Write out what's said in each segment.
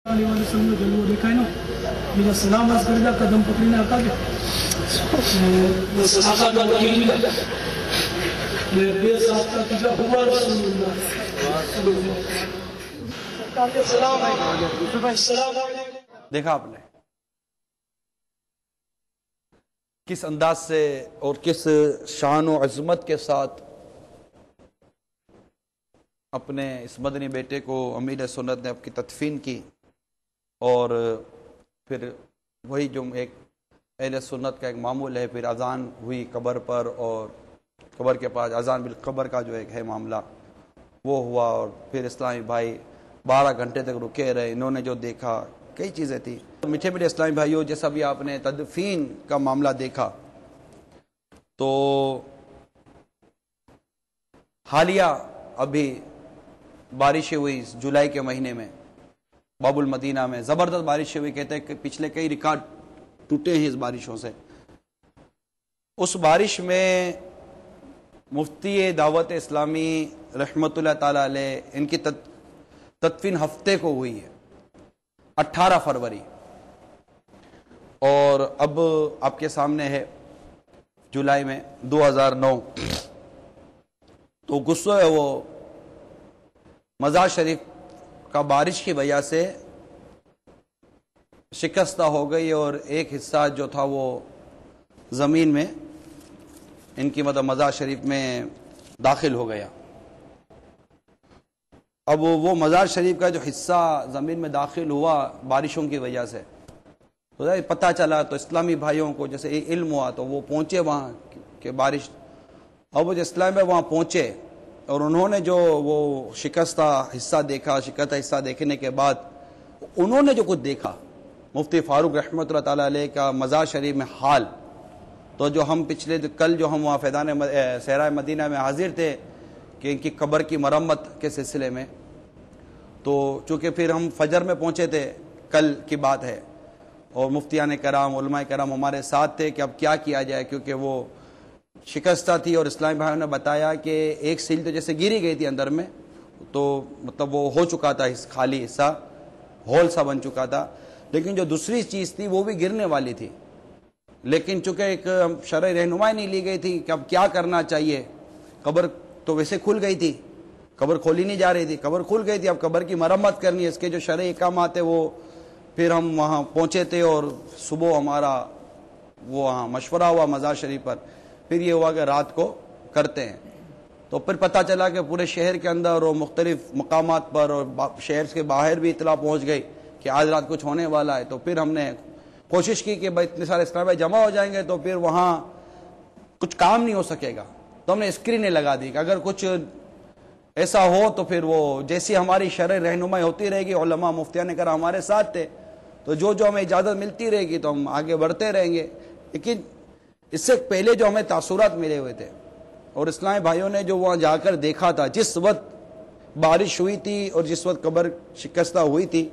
वसल्लम जलवा देखा है ना, मेरा सलाम अर्ज कर दिया, कदम पकड़ने आका के आका का वकील मैं बेसाख्ता तुझा हुआ रसूलुल्लाह सरकार के सलाम अलैकुम। देखा आपने किस अंदाज से और किस शान और अजमत के साथ अपने इस मदनी बेटे को अमीर सुन्नत ने आपकी तदफीन की, और फिर वही जो एक अहले सुन्नत का एक मामूल है, फिर अजान हुई कब्र पर और कब्र के पास अजान बिल कब्र का जो एक है मामला वो हुआ, और फिर इस्लामी भाई 12 घंटे तक रुके रहे। इन्होंने जो देखा कई चीज़ें थी। मीठे मीठे इस्लामी भाइयों, जैसा भी आपने तदफीन का मामला देखा, तो हालिया अभी बारिशें हुई जुलाई के महीने में बाबुल मदीना में, ज़बरदस्त बारिशें हुई। कहते हैं कि पिछले कई रिकॉर्ड टूटे हैं इस बारिशों से। उस बारिश में मुफ्ती दावत इस्लामी रहमतुल्लाह ताला अलैह इनकी तदफीन हफ्ते को हुई है 18 फरवरी, और अब आपके सामने है जुलाई में 2009। तो गुस्सा है वो मज़ार शरीफ का बारिश की वजह से शिकस्ता हो गई, और एक हिस्सा जो था वो ज़मीन में इनकी मतलब मज़ार शरीफ में दाखिल हो गया। अब वो मज़ार शरीफ का जो हिस्सा ज़मीन में दाखिल हुआ बारिशों की वजह से, तो पता चला तो इस्लामी भाइयों को जैसे इल्म हुआ तो वो पहुँचे वहाँ के बारिश। अब वो जो इस्लामी भाई वहाँ पहुँचे और उन्होंने जो वो शिकस्ता हिस्सा देखा, शिकस्ता हिस्सा देखने के बाद उन्होंने जो कुछ देखा मुफ्ती फारूक रहमतुल्लाह ताला अलैह का मज़ार शरीफ में हाल, तो जो हम कल जो हम वहाँ फैदान सहरा मदीना में हाजिर थे कि इनकी कब्र की मरम्मत के सिलसिले में, तो चूँकि फिर हम फजर में पहुँचे थे, कल की बात है, और मुफ्तियान कराम उलमाए कराम हमारे साथ थे कि अब क्या किया जाए, क्योंकि वो शिकस्ता थी। और इस्लामी भाइयों ने बताया कि एक सील तो जैसे गिरी गई थी अंदर में, तो मतलब वो हो चुका था, इस खाली हिस्सा होल सा बन चुका था, लेकिन जो दूसरी चीज़ थी वो भी गिरने वाली थी। लेकिन चूँकि एक शरई रहनुमाई नहीं ली गई थी कि अब क्या करना चाहिए, कब्र तो वैसे खुल गई थी, कब्र खोली नहीं जा रही थी, कब्र खुल गई थी, अब कब्र की मरम्मत करनी है, इसके जो शरई अहकाम आते वो फिर हम वहाँ पहुँचे थे, और सुबह हमारा वो वहाँ मशवरा हुआ मज़ार शरीफ पर। फिर ये हुआ कि रात को करते हैं, तो फिर पता चला कि पूरे शहर के अंदर और मुख्तलिफ मकामात पर और शहर के बाहर भी इतला पहुँच गई कि आज रात कुछ होने वाला है। तो फिर हमने कोशिश की कि भाई इतने सारे इस्लामी भाई जमा हो जाएंगे तो फिर वहाँ कुछ काम नहीं हो सकेगा, तो हमने स्क्रीनें लगा दी कि अगर कुछ ऐसा हो तो फिर वो जैसी हमारी शरई रहनुमाई होती रहेगी, उलमा मुफ्तियान कराम हमारे साथ थे, तो जो जो हमें इजाज़त मिलती रहेगी तो हम आगे बढ़ते रहेंगे। लेकिन इससे पहले जो हमें तासुरात मिले हुए थे और इस्लामी भाइयों ने जो वहाँ जाकर देखा था, जिस वक्त बारिश हुई थी और जिस वक्त कब्र शिकस्ता हुई थी,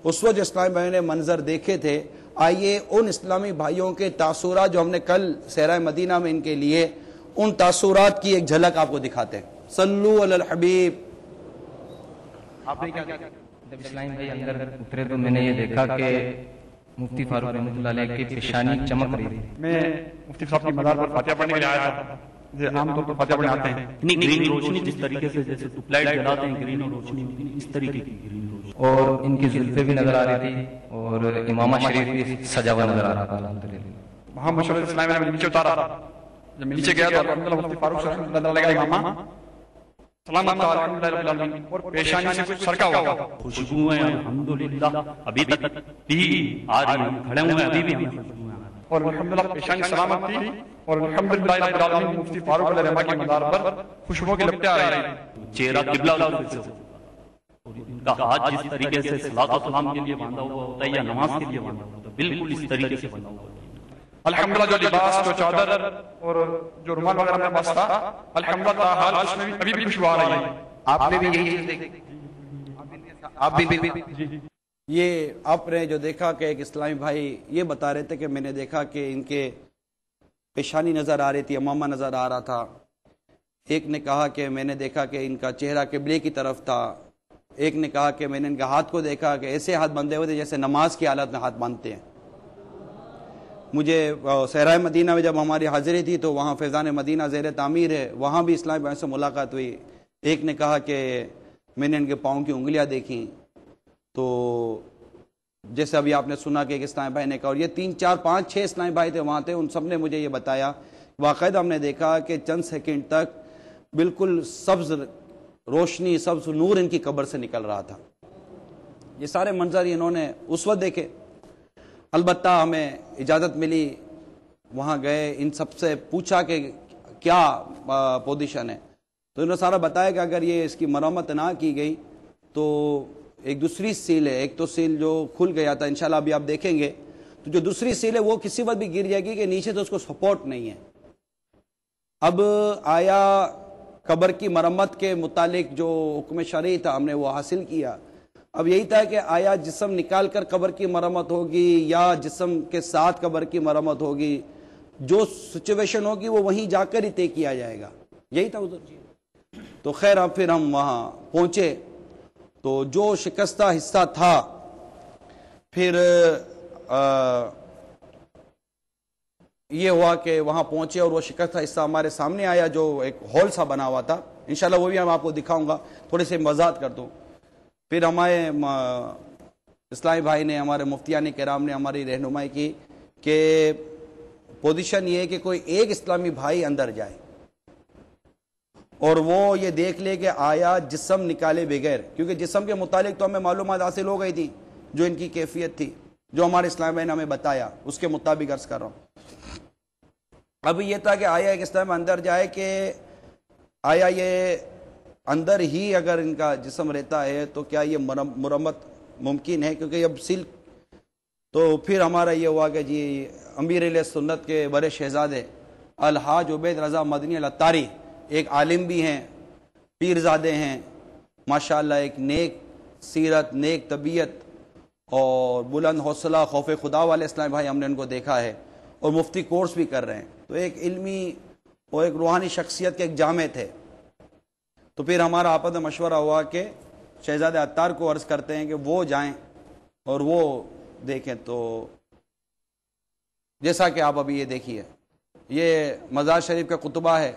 उस वक्त इस्लामी भाइयों ने मंजर देखे थे। आइए उन इस्लामी भाइयों के तासुरात जो हमने कल सहरा मदीना में इनके लिए, उन तासुरात की एक झलक आपको दिखाते हैं। सल्लू अलल हबीब। आपने क्या जब इस्लामी भाई अंदर उतरे तो मैंने ये देखा कि मुफ्ती फारूक रहमतुल्लाह अलैह की पेशानी चमक रही थी। मैं मुफ्ती साहब की मज़ार पर फातिहा पढ़ने के लिए आया था, जो आमतौर पर फातिहा पढ़ने आते हैं। नहीं, ग्रीन रोशनी जिस तरीके से जैसे ट्यूबलाइट जलाते हैं, ग्रीन रोशनी इस तरीके की ग्रीन रोशनी, और इनकी जुल्फे भी नजर आ रही थी और इमामा शरीफ भी सजा हुआ नजर आ रहा था अल्हम्दुलिल्लाह। वहाँ मशवरे से इस्लामी ने नीचे उतारा था। जब मैं नीचे गया तो अल्हम्दुलिल्लाह मुफ्ती फारूक रहमतुल्लाह अलैह का इमामा सलामत था अल्हम्दुलिल्लाह रब्बिल आलमीन, और पेशानी से कुछ सरका हुआ खुशबुएं अल्हम्दुलिल्लाह अभी तक भी आ रही हैं, खड़े हुए अभी भी हमें खुशबुएं आ रही हैं, और अल्हम्दुलिल्लाह पेशानी सलामत थी, और अल्हम्दुलिल्लाह रब्बिल आलमीन मुफ्ती फारूक रहमतुल्लाह की मज़ार पर खुशबुओं की लपटें आ रही हैं। चेहरा किबला से और इनका हाथ जिस तरीके से सलात व सलाम के लिए बांधा हुआ होता है या नमाज के लिए बांधा हुआ होता है, बिल्कुल इस तरीके से बांधा हुआ है। अल्हम्दुलिल्लाह जो लिबास, जो चादर और जो रुमाल वगैरह मेरे पास था, अल्हम्दुलिल्लाह हाल उसमें भी अभी भी खुशबू आ रही है। आपने भी यही चीज देखी? आप भी ये आपने जो देखा कि एक इस्लामी भाई ये बता रहे थे कि मैंने देखा कि इनके पेशानी नज़र आ रही थी, अमामा नज़र आ रहा था। एक ने कहा कि मैंने देखा कि इनका चेहरा किबले की तरफ था, ایک نے کہا کہ میں نے ان کے ہاتھ کو دیکھا کہ ایسے ہاتھ بندھے ہوئے تھے جیسے نماز کی حالت میں ہاتھ باندھتے ہیں. مجھے صحرائے مدینہ میں جب ہماری حاضری تھی تو وہاں فیضان مدینہ زیر تعمیر ہے, وہاں بھی اسلامی بھائیوں سے ملاقات ہوئی. ایک نے کہا کہ میں نے ان کے پاؤں کی انگلیاں دیکھیں, تو جیسے ابھی آپ نے سنا کہ ایک اسلامی بھائی نے کہا, اور یہ 3 4 5 6 اسلامی بھائی تھے وہاں تھے, ان سب نے مجھے یہ بتایا. باقاعدہ ہم نے دیکھا کہ چند سیکنڈ تک بالکل سبز روشنی, سبز نور ان کی قبر سے نکل رہا تھا. یہ سارے منظر انہوں نے اس وقت دیکھے. البتہ ہمیں اجازت ملی, وہاں گئے, ان سب سے پوچھا کہ کیا پوزیشن ہے, تو انہوں نے سارا بتایا کہ اگر یہ اس کی مرمت نہ کی گئی تو ایک دوسری سیل ہے, ایک تو سیل جو کھل گیا تھا انشاءاللہ ابھی آپ دیکھیں گے, تو جو دوسری سیل ہے وہ کسی وقت بھی گر جائے گی کہ نیچے تو اس کو سپورٹ نہیں ہے. اب آیا قبر کی مرمت کے متعلق جو حکم شرعی تھا ہم نے وہ حاصل کیا. اب یہی تھا کہ آیا جسم نکال کر قبر کی مرمت ہوگی یا جسم کے ساتھ قبر کی مرمت ہوگی, جو سچویشن ہوگی وہ وہیں جا کر ہی طے کیا جائے گا. یہی تھا حضور جی. تو خیر اب پھر ہم وہاں پہنچے تو جو شکستہ حصہ تھا پھر یہ ہوا کہ وہاں پہنچے اور وہ شکستہ حصہ ہمارے سامنے آیا جو ایک ہال سا بنا ہوا تھا. انشاءاللہ وہ بھی ہم آپ کو دکھاؤں گا, تھوڑے سے وضاحت کر دوں. پھر ہمارے اسلامی بھائی نے, ہمارے مفتیان کرام نے ہماری رہنمائی کی کہ پوزیشن یہ ہے کہ کوئی ایک اسلامی بھائی اندر جائے اور وہ یہ دیکھ لے کہ آیا جسم نکالے بغیر, کیونکہ جسم کے متعلق تو ہمیں معلومات حاصل ہو گئی تھی جو ان کی کیفیت تھی, جو ہمارے اسلامی بھائی نے ہمیں بتایا اس کے مطابق عرض کر رہا ہوں. اب یہ تھا کہ آیا ایک اسلام اندر جائے کہ آیا یہ اندر ہی اگر ان کا جسم رہتا ہے تو کیا یہ مرمت ممکن ہے, کیونکہ اب سل. تو پھر ہمارا یہ ہوا کہ جی امیر علیہ سنت کے بڑے شہزادے الحاج عبید رضا مدنی العطاری, ایک عالم بھی ہیں, پیرزادے ہیں ماشاءاللہ, ایک نیک سیرت, نیک طبیعت اور بلند حوصلہ, خوف خدا والے اسلامی بھائی ہم نے ان کو دیکھا ہے, اور مفتی کورس بھی کر رہے ہیں. تو ایک علمی اور ایک روحانی شخصیت کے ایک جامع تھے. تو پھر ہمارا آپس میں مشورہ ہوا کہ شہزادہ عطار کو عرض کرتے ہیں کہ وہ جائیں اور وہ دیکھیں. تو جیسا کہ آپ ابھی یہ دیکھیے, یہ مزار شریف کا قطبہ ہے,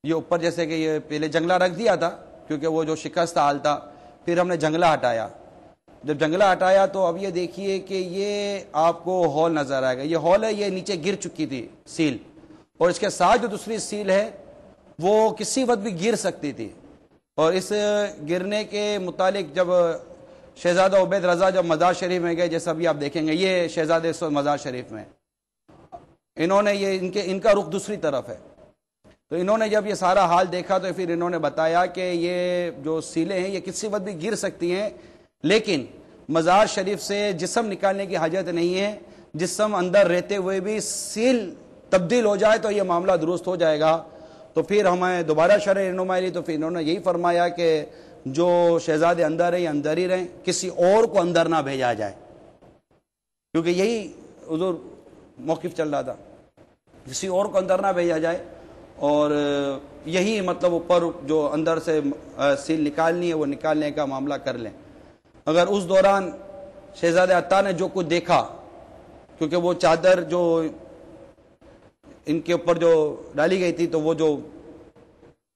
یہ اوپر جیسے کہ یہ پہلے جنگلہ رکھ دیا تھا کیونکہ وہ جو شکست حال تھا, پھر ہم نے جنگلہ ہٹایا. جب جنگلہ ہٹایا تو اب یہ دیکھیے کہ یہ آپ کو ہال نظر آئے گا. یہ ہال ہے, یہ نیچے گر چکی تھی سیل, اور اس کے ساتھ جو دوسری سیل ہے وہ کسی وقت بھی گر سکتی تھی. اور اس گرنے کے متعلق جب شہزادہ عبید رضا جب مزار شریف میں گئے, جیسا ابھی آپ دیکھیں گے, یہ شہزادے مزار شریف میں, انہوں نے یہ ان کا رخ دوسری طرف ہے. تو انہوں نے جب یہ سارا حال دیکھا تو پھر انہوں نے بتایا کہ یہ جو سیلیں ہیں یہ کسی وقت بھی گر سکتی ہیں, لیکن مزار شریف سے جسم نکالنے کی حاجت نہیں ہے. جسم اندر رہتے ہوئے بھی سیل تبدیل ہو جائے تو یہ معاملہ درست ہو جائے گا. تو پھر ہمیں دوبارہ شرح رہنمائی لی, تو پھر انہوں نے یہی فرمایا کہ جو شہزادے اندر ہیں یہ اندر ہی رہیں, کسی اور کو اندر نہ بھیجا جائے, کیونکہ یہی حضور موقف چل رہا تھا, کسی اور کو اندر نہ بھیجا جائے. اور یہی مطلب اوپر جو اندر سے سیل نکالنی ہے وہ نکالنے کا معاملہ کر لیں. اگر اس دوران شہزادہ عطار نے جو کچھ دیکھا, کیونکہ وہ چادر جو ان کے اوپر جو ڈالی گئی تھی تو وہ جو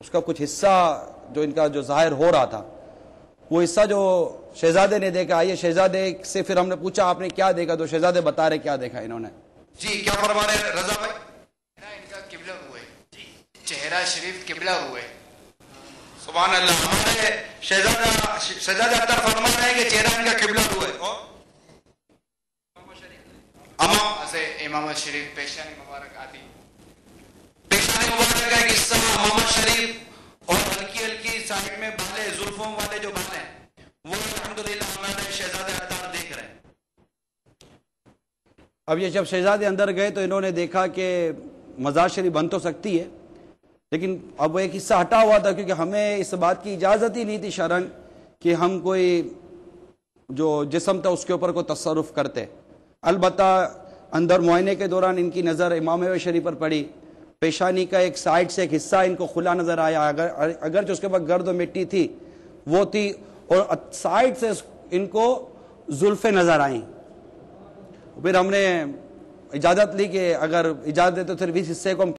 اس کا کچھ حصہ جو ان کا جو ظاہر ہو رہا تھا وہ حصہ جو شہزادے نے دیکھا, آئیے شہزادے سے پھر ہم نے پوچھا آپ نے کیا دیکھا, تو شہزادے بتا رہے کیا دیکھا انہوں نے. جی کیا فرما رہے رضا بھائی؟ ان کا قبلہ ہوئے, چہرہ شریف قبلہ ہوئے. سبحان اللہ. ہمارے شہزادہ عطار فرما رہے ہیں کہ چہرہ ان کا قبلہ ہوئے. امامت شریف پیشانی مبارک آتی, پیشانی مبارک کا ایک حصہ امامت شریف اور ہلکی ہلکی سائڈ میں بالے, زلفوں والے جو بال ہیں وہ الحمدللہ ہمارے شہزادہ عطار دیکھ رہے ہیں. اب یہ جب شہزادے اندر گئے تو انہوں نے دیکھا کہ مزار شریف بن تو سکتی ہے, لیکن اب وہ ایک حصہ ہٹا ہوا تھا, کیونکہ ہمیں اس بات کی اجازت ہی نہیں تھی شرعن کہ ہم کوئی جو جسم تھا اس کے اوپر کوئی تصرف کرتے. البتہ اندر معائنے کے دوران ان کی نظر امام شریف پر پڑی, پیشانی کا ایک سائڈ سے ایک حصہ ان کو کھلا نظر آیا, اگرچہ اس کے بعد گرد و مٹی تھی وہ تھی, اور سائڈ سے ان کو زلفیں نظر آئیں. پھر ہم نے اجازت لی کہ اگر اجازت دے تو صرف اس حصے کو ہم